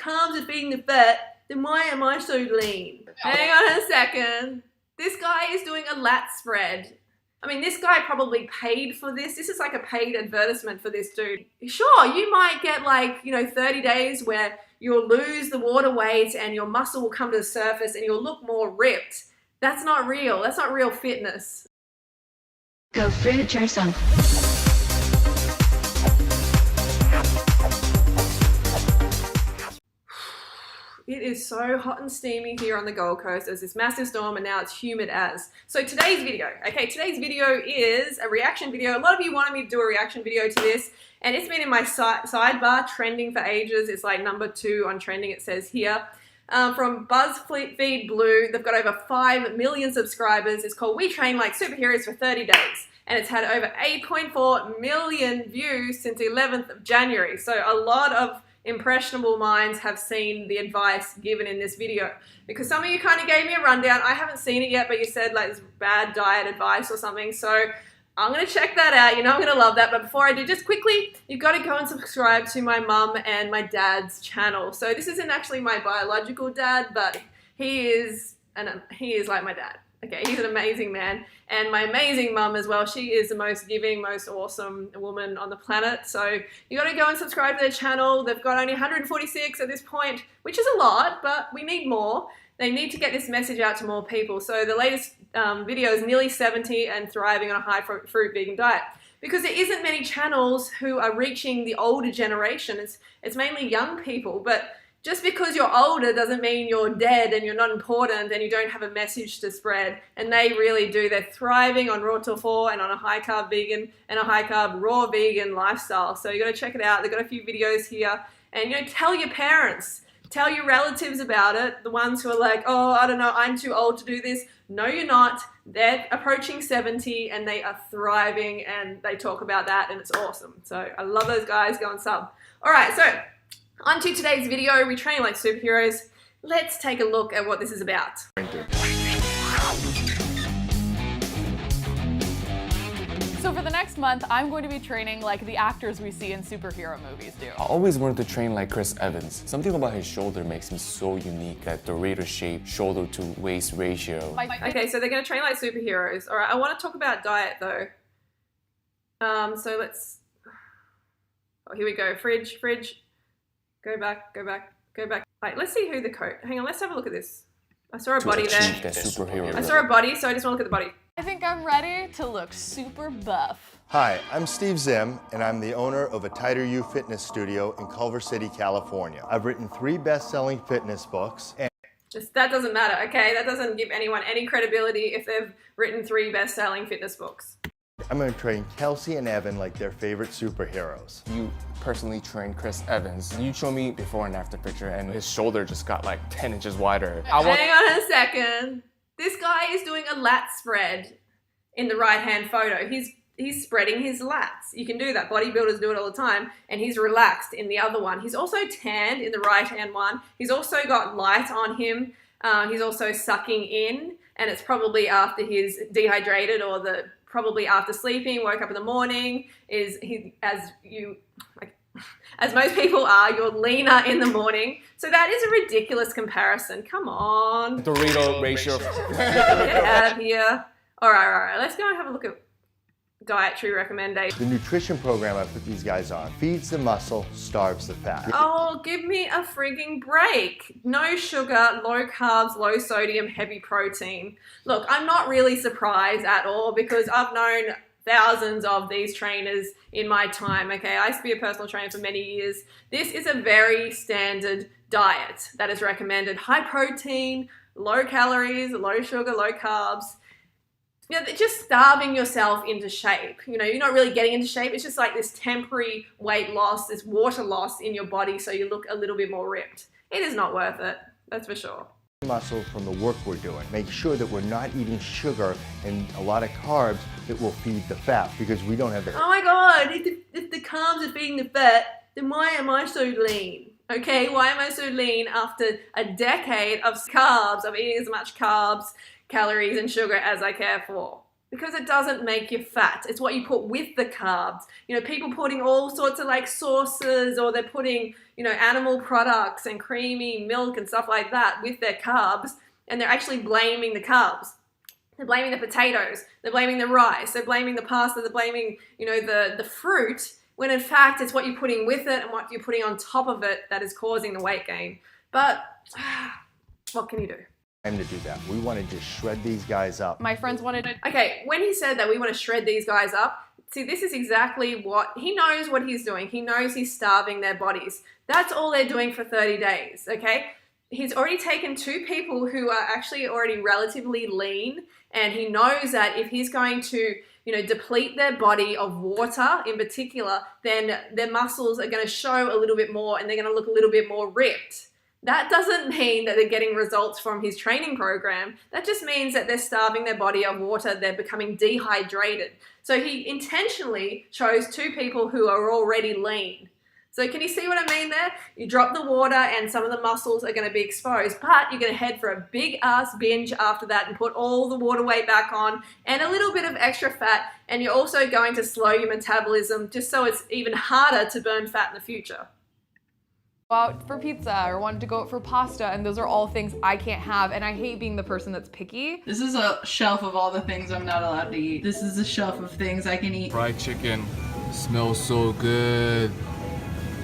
carbs are feeding the fat, then why am I so lean? Hang on a second. This guy is doing a lat spread. I mean, this guy probably paid for this. This is like a paid advertisement for this dude. Sure, you might get 30 days where you'll lose the water weight and your muscle will come to the surface and you'll look more ripped. That's not real. That's not real fitness. Go fruit yourself. It is so hot and steamy here on the Gold Coast. There's this massive storm and now it's humid as. So today's video is a reaction video. A lot of you wanted me to do a reaction video to this and it's been in my sidebar trending for ages. It's like number 2 on trending, it says here. From Buzzfeed Blue, they've got over 5 million subscribers. It's called We Train Like Superheroes for 30 Days. And it's had over 8.4 million views since the 11th of January. So a lot of impressionable minds have seen the advice given in this video, because some of you kind of gave me a rundown. I haven't seen it yet, but you said like it's bad diet advice or something, so I'm going to check that out. You know I'm going to love that. But before I do, just quickly, you've got to go and subscribe to my mum and my dad's channel. So this isn't actually my biological dad, but he is like my dad. Okay, he's an amazing man. And my amazing mum as well. She is the most giving, most awesome woman on the planet. So you got to go and subscribe to their channel. They've got only 146 at this point, which is a lot, but we need more. They need to get this message out to more people. So the latest video is nearly 70 and thriving on a high fruit vegan diet. Because there isn't many channels who are reaching the older generation. It's mainly young people, but just because you're older doesn't mean you're dead and you're not important and you don't have a message to spread. And they really do. They're thriving on raw tofu and on a high carb vegan and a high carb raw vegan lifestyle. So you got to check it out. They've got a few videos here. And tell your parents, tell your relatives about it. The ones who are like, oh, I don't know, I'm too old to do this. No, you're not. They're approaching 70 and they are thriving and they talk about that and it's awesome. So I love those guys. Go and sub. All right, so on to today's video, We Train Like Superheroes. Let's take a look at what this is about. So for the next month, I'm going to be training like the actors we see in superhero movies do. I always wanted to train like Chris Evans. Something about his shoulder makes him so unique, that Dorito shape, shoulder to waist ratio. Okay, so they're going to train like superheroes. All right, I want to talk about diet though. So let's, oh, here we go, fridge. Go back. Right, let's see who the coat. Hang on, let's have a look at this. I saw a body there. I saw a body, so I just want to look at the body. I think I'm ready to look super buff. Hi, I'm Steve Zim, and I'm the owner of a Tighter You fitness studio in Culver City, California. I've written 3 best-selling fitness books. And that doesn't matter, okay? That doesn't give anyone any credibility if they've written 3 best-selling fitness books. I'm going to train Kelsey and Evan like their favorite superheroes. You personally trained Chris Evans. You showed me before and after picture and his shoulder just got like 10 inches wider. Hang on a second. This guy is doing a lat spread in the right-hand photo. He's spreading his lats. You can do that. Bodybuilders do it all the time. And he's relaxed in the other one. He's also tanned in the right-hand one. He's also got light on him. He's also sucking in. And it's probably after he's dehydrated or probably after sleeping, woke up in the morning, as most people are, you're leaner in the morning. So that is a ridiculous comparison. Come on. Dorito ratio. Get out of here. All right. Let's go and have a look at dietary recommendations. The nutrition program I put these guys on feeds the muscle, starves the fat. Oh, give me a frigging break. No sugar, low carbs, low sodium, heavy protein. Look, I'm not really surprised at all because I've known thousands of these trainers in my time, okay? I used to be a personal trainer for many years. This is a very standard diet that is recommended. High protein, low calories, low sugar, low carbs. Just starving yourself into shape. You're not really getting into shape. It's just like this temporary weight loss, this water loss in your body so you look a little bit more ripped. It is not worth it, that's for sure. Muscle from the work we're doing. Make sure that we're not eating sugar and a lot of carbs that will feed the fat, because we don't have the... Oh my God, if the carbs are feeding the fat, then why am I so lean? Okay, why am I so lean after a decade of carbs, of eating as much carbs, calories and sugar as I care for? Because it doesn't make you fat. It's what you put with the carbs. You know, people putting all sorts of like sauces, or they're putting, you know, animal products and creamy milk and stuff like that with their carbs, and they're actually blaming the carbs. They're blaming the potatoes, they're blaming the rice, they're blaming the pasta, they're blaming, you know, the fruit, when in fact it's what you're putting with it and what you're putting on top of it that is causing the weight gain. But what can you do? Time to do that. We want to just shred these guys up. My friends wanted to. Okay, when he said that we want to shred these guys up, see, this is exactly what, he knows what he's doing. He knows he's starving their bodies. That's all they're doing for 30 days, okay? He's already taken 2 people who are actually already relatively lean, and he knows that if he's going to, you know, deplete their body of water in particular, then their muscles are going to show a little bit more and they're going to look a little bit more ripped. That doesn't mean that they're getting results from his training program. That just means that they're starving their body of water. They're becoming dehydrated. So he intentionally chose 2 people who are already lean. So can you see what I mean there? You drop the water and some of the muscles are going to be exposed, but you're going to head for a big ass binge after that and put all the water weight back on and a little bit of extra fat, and you're also going to slow your metabolism just so it's even harder to burn fat in the future. Out for pizza or wanted to go out for pasta, and those are all things I can't have, and I hate being the person that's picky. This is a shelf of all the things I'm not allowed to eat. This is a shelf of things I can eat. Fried chicken smells so good.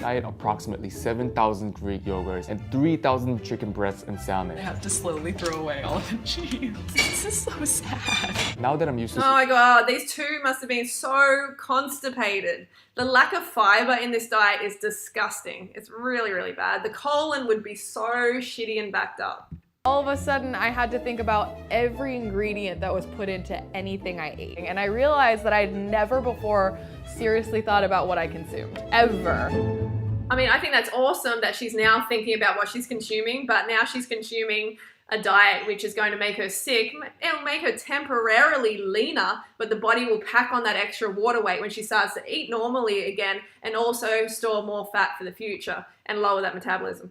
I ate approximately 7,000 Greek yogurts and 3,000 chicken breasts and salmon. I have to slowly throw away all the cheese. This is so sad. Now that I'm used to Oh my god, these 2 must have been so constipated. The lack of fiber in this diet is disgusting. It's really, really bad. The colon would be so shitty and backed up. All of a sudden, I had to think about every ingredient that was put into anything I ate. And I realized that I'd never before seriously thought about what I consumed, ever. I mean, I think that's awesome that she's now thinking about what she's consuming, but now she's consuming a diet which is going to make her sick. It'll make her temporarily leaner, but the body will pack on that extra water weight when she starts to eat normally again, and also store more fat for the future and lower that metabolism.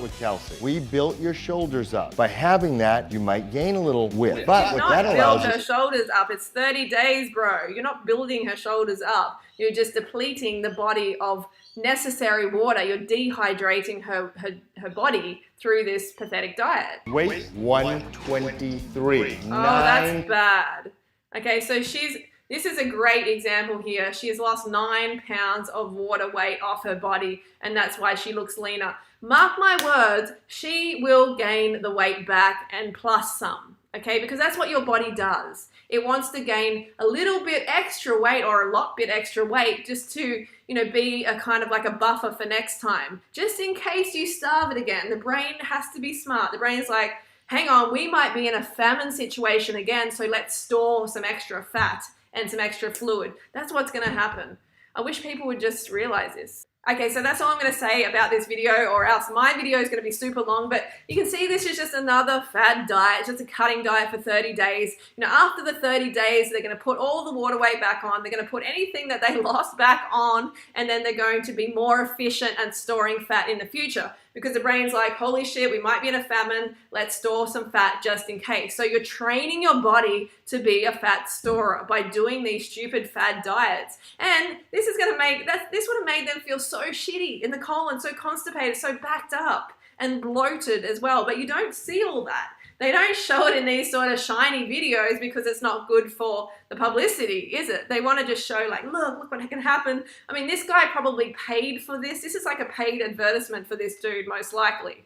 With Kelsey, we built your shoulders up. By having that, you might gain a little width. But what that Not allows build her you, shoulders up. It's 30 days, bro. You're not building her shoulders up. You're just depleting the body of necessary water. You're dehydrating her body through this pathetic diet. weight 123. Oh, that's bad. Okay, so this is a great example here. She has lost 9 pounds of water weight off her body, and that's why she looks leaner. Mark my words, she will gain the weight back and plus some, okay? Because that's what your body does. It wants to gain a little bit extra weight or a lot bit extra weight just to, you know, be a kind of like a buffer for next time. Just in case you starve it again. The brain has to be smart. The brain's like, hang on, we might be in a famine situation again, so let's store some extra fat and some extra fluid. That's what's going to happen. I wish people would just realize this. Okay, so that's all I'm going to say about this video, or else my video is going to be super long, but you can see this is just another fad diet, just a cutting diet for 30 days. You know, after the 30 days, they're going to put all the water weight back on, they're going to put anything that they lost back on, and then they're going to be more efficient at storing fat in the future. Because the brain's like, holy shit, we might be in a famine, let's store some fat just in case. So you're training your body to be a fat storer by doing these stupid fad diets. And this is going to this would have made them feel so shitty in the colon, so constipated, so backed up and bloated as well. But you don't see all that. They don't show it in these sort of shiny videos because it's not good for the publicity, is it? They want to just show like, look what can happen. I mean, this guy probably paid for this. This is like a paid advertisement for this dude, most likely.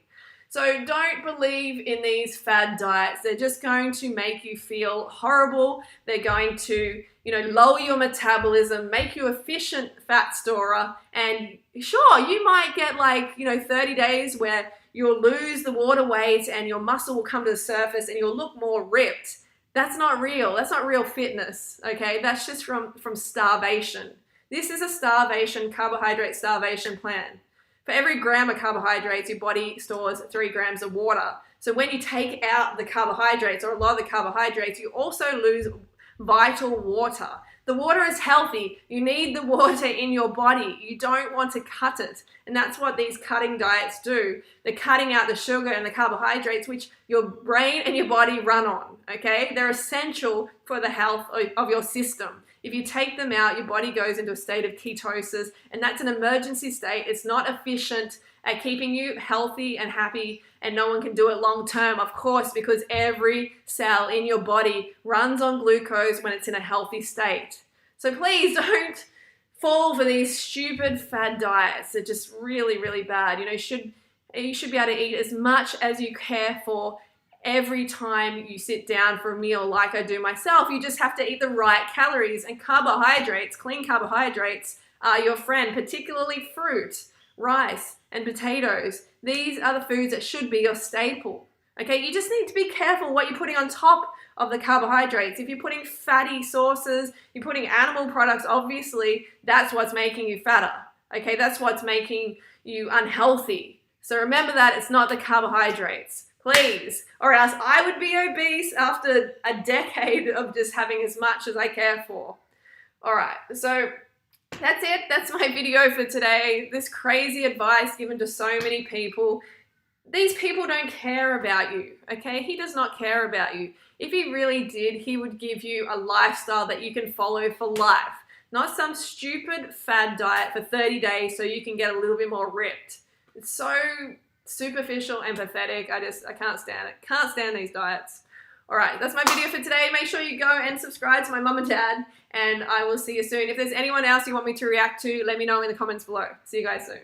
So don't believe in these fad diets. They're just going to make you feel horrible. They're going to, you know, lower your metabolism, make you efficient fat storer. And sure, you might get like, you know, 30 days where you'll lose the water weight and your muscle will come to the surface and you'll look more ripped. That's not real. That's not real fitness, okay? That's just from starvation. This is a starvation, carbohydrate starvation plan. For every gram of carbohydrates, your body stores 3 grams of water. So when you take out the carbohydrates, or a lot of the carbohydrates, you also lose vital water. The water is healthy. You need the water in your body. You don't want to cut it. And that's what these cutting diets do. They're cutting out the sugar and the carbohydrates, which your brain and your body run on, okay? They're essential for the health of your system. If you take them out, your body goes into a state of ketosis, and that's an emergency state. It's not efficient at keeping you healthy and happy, and no one can do it long term, of course, because every cell in your body runs on glucose when it's in a healthy state. So please don't fall for these stupid fad diets. They're just really, really bad. You should be able to eat as much as you care for every time you sit down for a meal, like I do myself. You just have to eat the right calories, and carbohydrates, clean carbohydrates, are your friend, particularly fruit, rice, and potatoes. These are the foods that should be your staple. Okay, you just need to be careful what you're putting on top of the carbohydrates. If you're putting fatty sauces, you're putting animal products, obviously that's what's making you fatter. Okay, that's what's making you unhealthy. So remember that it's not the carbohydrates, please, or else I would be obese after a decade of just having as much as I care for. All right, so that's it. That's my video for today. This crazy advice given to so many people. These people don't care about you, okay? He does not care about you. If he really did, he would give you a lifestyle that you can follow for life, not some stupid fad diet for 30 days so you can get a little bit more ripped. It's so superficial and pathetic. I can't stand it. Can't stand these diets. All right, that's my video for today. Make sure you go and subscribe to my mum and dad, and I will see you soon. If there's anyone else you want me to react to, let me know in the comments below. See you guys soon.